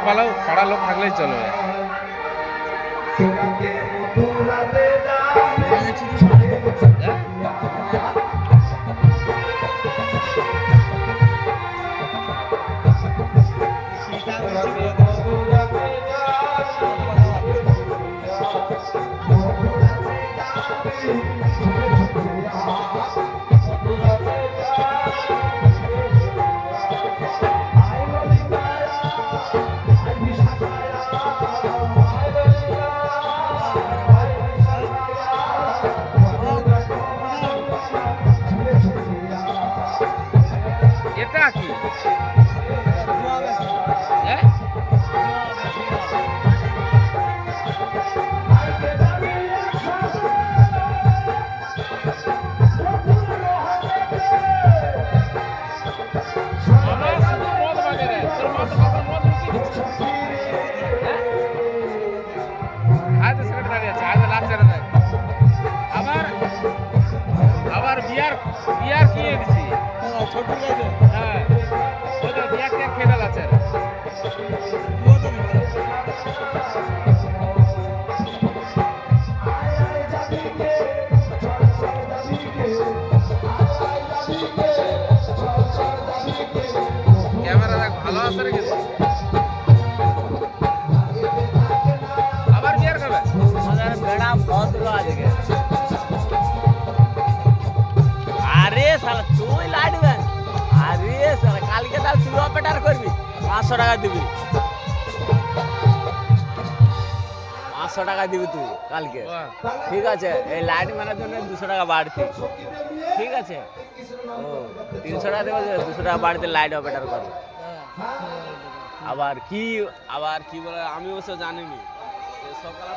পালাও পাড়া লোক থাকলেই চলবে। এটা কি আবার আবার বিয়ার বিয়ার কিনে দিছি। হ্যাঁ ওই তো বিয়ার টিয়ার খেয়ে আছে। ক্যামেরা দেখ ভালো আছে রে কিন্তু। আবার বিয়ার খাবে ম্যাডাম बहुत लो আজকে। আরে শালা তুই লাড়বেন। আরে শালা কালকে তাহলে তুই অপারেটর করবি 500 টাকা দিবি। 500 টাকা দিবি তুই কালকে। ঠিক আছে এই লাইট মারার জন্য 200 টাকা বাড়তি। ঠিক আছে ও 300 টাকা দেবো 200 টাকা বাড়তি লাইট অপারেটর করবে। আবার কি বলে আমি অবশ্য জানিনি সকাল